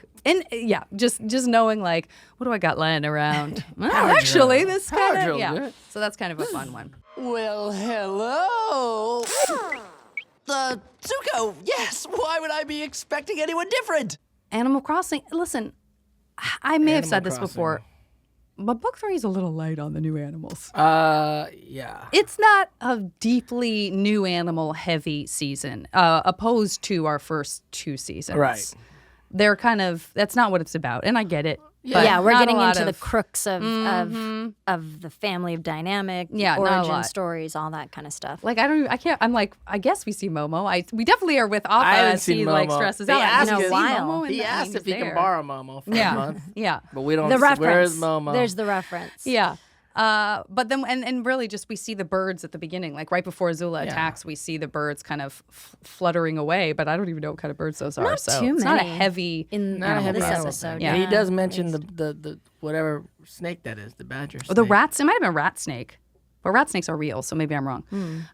just knowing like what do I got laying around? Actually, this kind of So that's kind of a fun one. Well, hello. Zuko, yes. Why would I be expecting anyone different? Animal Crossing. Listen, I may have said this before, but book 3 is a little light on the new animals. Yeah. It's not a deeply new animal heavy season, opposed to our first 2 seasons. Right. They're kind of, that's not what it's about, and I get it. Yeah, we're getting into the crux of the family of dynamic, origin stories, all that kind of stuff. Like I guess we see Momo. We definitely are with Appa as he like stresses out. He asked if he can borrow Momo for a month. Yeah. But we don't the see, reference. Where's Momo? There's the reference. Yeah. But then, and really just we see the birds at the beginning, like right before Azula attacks, we see the birds kind of fluttering away, but I don't even know what kind of birds those are. Not too many. It's not a heavy in this episode. Yeah. And he does mention the whatever snake that is, the badger snake. Oh, the rats, it might have been rat snake. But rat snakes are real, so maybe I'm wrong.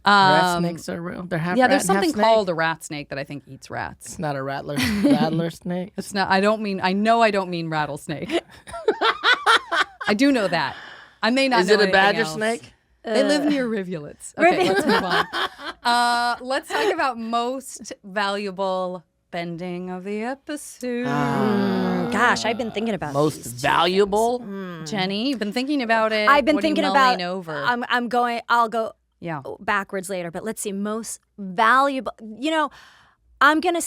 Rat snakes are real? They're half rat there's something half called a rat snake that I think eats rats. It's not a rattler snake? It's not, I know I don't mean rattlesnake. I do know that. I may not know Is it a badger else. snake? They live near rivulets. Okay, let's move on. Let's talk about most valuable bending of the episode. Gosh, I've been thinking about most valuable. Jenny, you've been thinking about it. I've been thinking about. Over? I'll go backwards later, but let's see. Most valuable. I'm gonna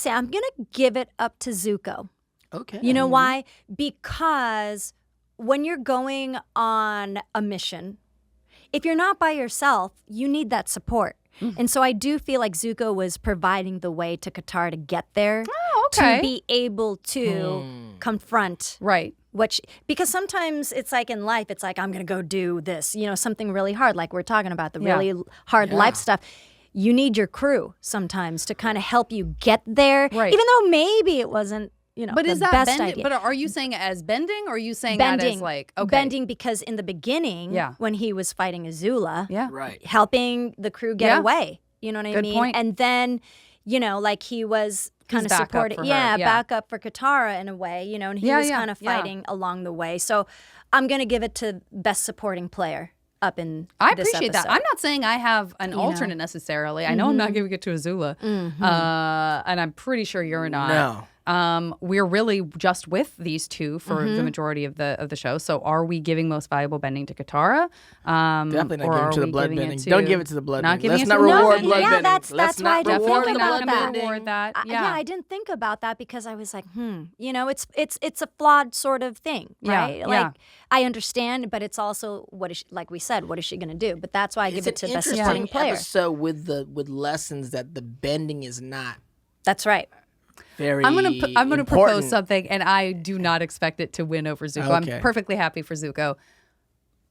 give it up to Zuko. Okay. You know why? Because when you're going on a mission, if you're not by yourself, you need that support. And so I do feel like Zuko was providing the way to Katara to get there. Oh, okay. To be able to confront. Right. Because sometimes it's like in life, it's like, I'm going to go do this, something really hard, like we're talking about, the really hard life stuff. You need your crew sometimes to kind of help you get there. Right. Even though maybe it wasn't, but the is that best bending? idea. But are you saying it as bending, or are you saying bending, that as like bending? Because in the beginning, when he was fighting Azula, right, helping the crew get away, you know what I mean? Point. And then, like he was kind of supporting, back up for Katara in a way, and he was kind of fighting along the way. So I'm gonna give it to best supporting player. Up in I appreciate that. I'm not saying I have an alternate necessarily. I know I'm not giving it to Azula, and I'm pretty sure you're not. No. We're really just with these two for the majority of the show. So are we giving most valuable bending to Katara? Definitely not giving it to the blood bending. To, Don't give it to the blood bending. Let's it not to the reward blood blood bending. bending. That's why I didn't reward think the about blood that. bending. Reward that. I didn't think about that because I was like, you know, it's a flawed sort of thing, right? Yeah, Like I understand, but it's also like we said, what is she going to do? But that's why I give it to best supporting player. So with lessons that the bending is not. That's right. Very I'm gonna important. propose something, and I do not expect it to win over Zuko. Okay. I'm perfectly happy for Zuko,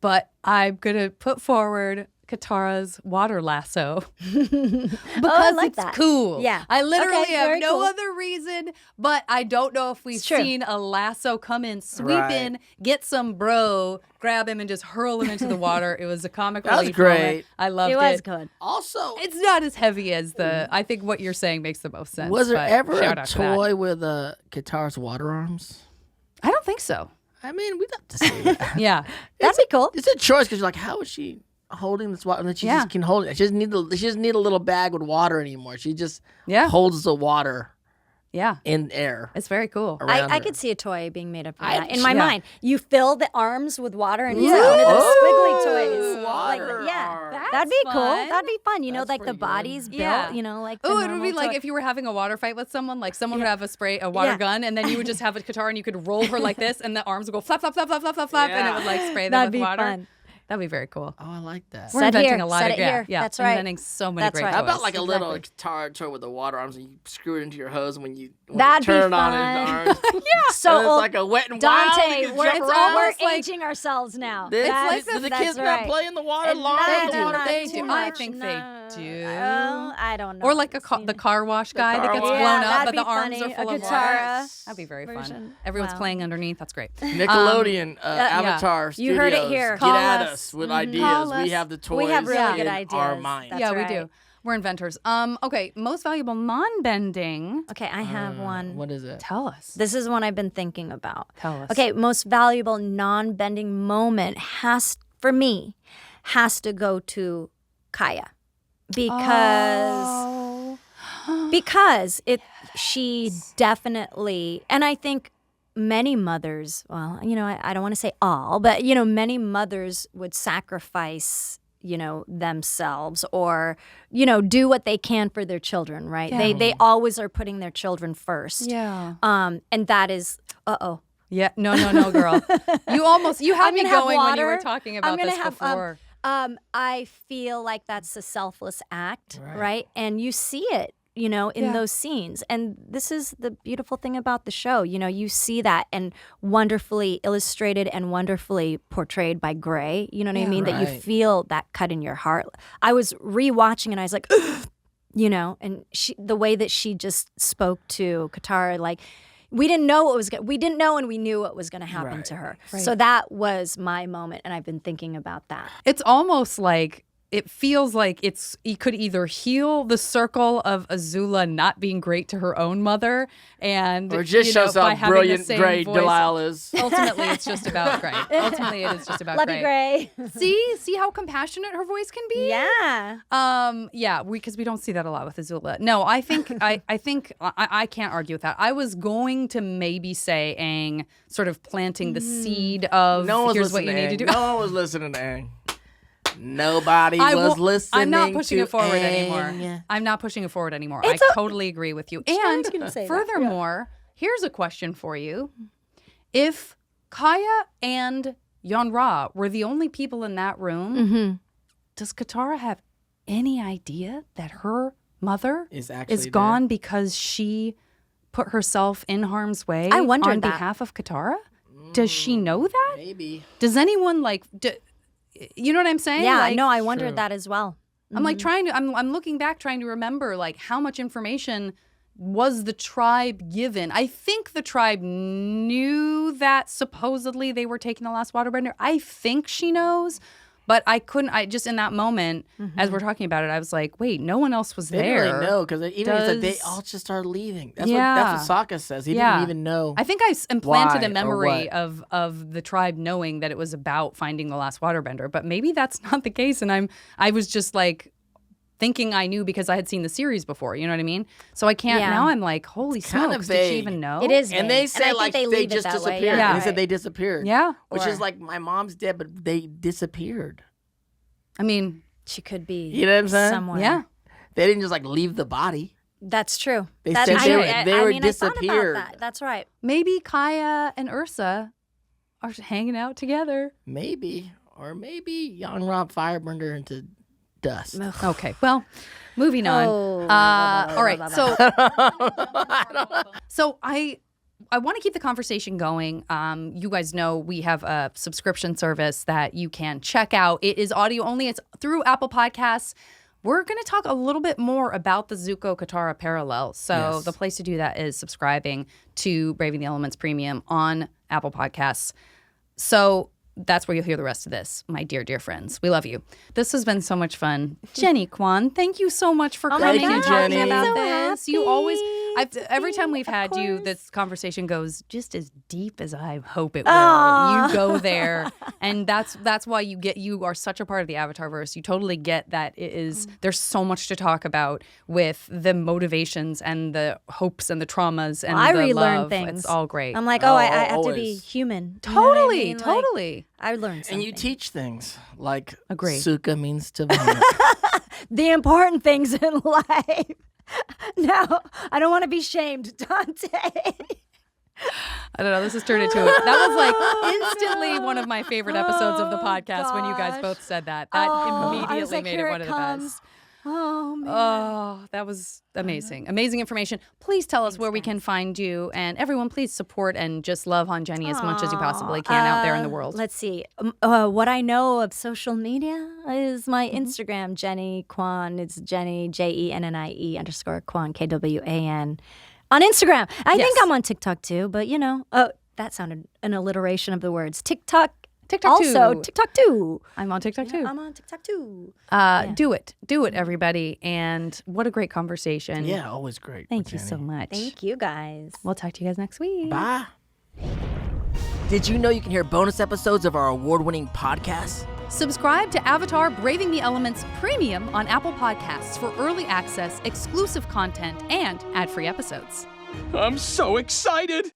but I'm gonna put forward Katara's water lasso because I like it's that. cool. Yeah. I literally Okay, have very no cool. other reason, but I don't know if we've It's true. seen a lasso come in, sweep in, get some bro, grab him, and just hurl him into the water. It was a comic That was relief great. moment. I loved it. It was good. Also, It's not as heavy as I think what you're saying makes the most sense. was there but ever shout a out to that. toy with Katara's water arms? I don't think so. I mean, we'd have to see that. Yeah. That'd be cool. It's a choice because you're like, how is she holding this water? And then she just can hold it. She doesn't need a little bag with water anymore. She just holds the water in air. It's very cool. around I her. could see a toy being made up of that. In my mind, you fill the arms with water and it's like Yeah. one of those Oh, squiggly toys. water That's that'd be cool. fun. That'd be fun. You know, That's like the pretty good. body's built. Yeah. You know, like the Oh, it would be normal like toy. if you were having a water fight with someone, like someone would have a water gun, and then you would just have a Katara and you could roll her like this, and the arms would go flap, flap, flap, flap, flap, flap, flap, and it would like spray them That'd with be water. fun. That'd be very cool. Oh, I like that. We're Set inventing here, a lot set of it here. yeah, That's right. inventing so many That's great right. How toys. about like a little Exactly. guitar toy with the water arms and you screw it into your hose when you That'd be turn on fun. his arms? So And it's like a wet and wild. Dante, You can we're, jump it's around. almost like- aging ourselves now. It's That's- like the that's kids right. not play in the water And long. no, They do. not They too do. much, I think they do. Oh, I don't know. Or like the car wash guy that car gets wash. blown Yeah, up, that'd but be the arms funny. are full A of Katara water. That'd be very fun. version. Everyone's Wow. playing underneath. That's great. Nickelodeon, Avatar You heard it Studios, here. Get Call at us. us with ideas. Call us. We have the toys We have really good in ideas. our mind. That's yeah, we right. do. We're inventors. Okay, most valuable non-bending. Okay, I have one. What is it? Tell us. This is one I've been thinking about. Tell us. Okay, most valuable non-bending moment for me has to go to Kaya because she definitely, and I think many mothers, well, you know, I don't want to say all, but you know, many mothers would sacrifice, you know, themselves or, you know, do what they can for their children, right? Yeah. They always are putting their children first. Yeah. And that is Yeah. No, girl. You had I'm me gonna have going when you were water. talking I'm about gonna this have, before. I feel like that's a selfless act, right? And you see it, you know, in those scenes. And this is the beautiful thing about the show. You know, you see that and wonderfully illustrated and wonderfully portrayed by Gray. You know what I mean? That you feel that cut in your heart. I was rewatching and I was like, you know, and the way that she just spoke to Katara, like, we didn't know what was we didn't know, and we knew what was going to happen to her. Right. So that was my moment, and I've been thinking about that. It's almost like it feels like it could either heal the circle of Azula not being great to her own mother, and or just shows by how having brilliant the same Gray voice. Delilah is. Ultimately, it's just about Gray. Ultimately, it is just about Love Gray. you, Gray. See how compassionate her voice can be. Yeah. Because we don't see that a lot with Azula. No, I think I can't argue with that. I was going to maybe say Aang sort of planting the seed of here's what you need to do. No one was listening to Aang. Nobody was listening. I'm not pushing to it forward Aang. anymore. I'm not pushing it forward anymore. It's I totally agree with you. And gonna say that. furthermore, here's a question for you. If Kaya and Yon Rha were the only people in that room, does Katara have any idea that her mother is gone because she put herself in harm's way I wondered on that. behalf of Katara? Does she know that? Maybe. Does anyone you know what I'm saying? Yeah, Like, no, I wondered that as well. I'm like I'm looking back trying to remember like how much information was the tribe given. I think the tribe knew that supposedly they were taking the last waterbender. I think she knows, but I just in that moment as we're talking about it, I was like, wait, no one else was They there. didn't really know because even if they all just started leaving. That's what Sokka says. He didn't even know. I think I implanted why a memory or of the tribe knowing that it was about finding the last waterbender, but maybe that's not the case. And I was just like thinking I knew because I had seen the series before. You know what I mean? So I can't. Yeah. Now I'm like, holy smokes, did she even know? It is, And vague. they said I like think they leave it just that way. disappeared. Yeah. They said they disappeared. Yeah. Which Or- is like my mom's dead, but they disappeared. I mean, She could be. You know what I'm saying? Somewhere. yeah. They didn't just like leave the body. That's true. They That's, said I they know- were- I- they I were mean, I thought about disappeared. that. That's right. Maybe Kaya and Ursa are hanging out together. Maybe. Or maybe Yon Rha fireburned her into dust. Okay, well, moving on. Oh. All right, so I want to keep the conversation going. You guys know we have a subscription service that you can check out. It is audio only. It's through Apple Podcasts. We're going to talk a little bit more about the Zuko Katara parallel. So Yes. the place to do that is subscribing to Braving the Elements Premium on Apple Podcasts. So that's where you'll hear the rest of this, my dear, dear friends. We love you. This has been so much fun. Jenny Kwan, thank you so much for coming you, and talking Jenny. about So this. You happy. always, every time we've Of had you, course. this conversation goes just as deep as I hope it will. Aw. You go there, and that's why you are such a part of the Avatarverse. You totally get that it is. There's so much to talk about with the motivations and the hopes and the traumas and I the relearn love. things. It's all great. I'm like, Oh, I have to be always. human. You know what I totally, mean? Like, totally. I learned something. And you teach things like Agree. Suka means to vomit. the important things in life. No, I don't want to be shamed, Dante. I don't know. This has turned into it. That was like instantly one of my favorite episodes of the podcast when you guys gosh. both said that. That I was immediately like, made here it one of the comes. best. Oh man. Oh, that was amazing. Amazing information. Please tell us where we can find you. And everyone, please support and just love on Jenny as much as you possibly can out there in the world. Let's see. What I know of social media is my Mm-hmm. Instagram, Jenny Kwan. It's Jenny, JENNIE_ Kwan, KWAN. On Instagram. I think I'm on TikTok too, but you know. Oh, that sounded an alliteration of the words. TikTok. TikTok Also, too. TikTok too. I'm on TikTok too. I'm on TikTok too. Do it, everybody. And what a great conversation. Yeah, always great. Thank with you Jenny. so much. Thank you guys. We'll talk to you guys next week. Bye. Did you know you can hear bonus episodes of our award-winning podcast? Subscribe to Avatar Braving the Elements Premium on Apple Podcasts for early access, exclusive content, and ad-free episodes. I'm so excited!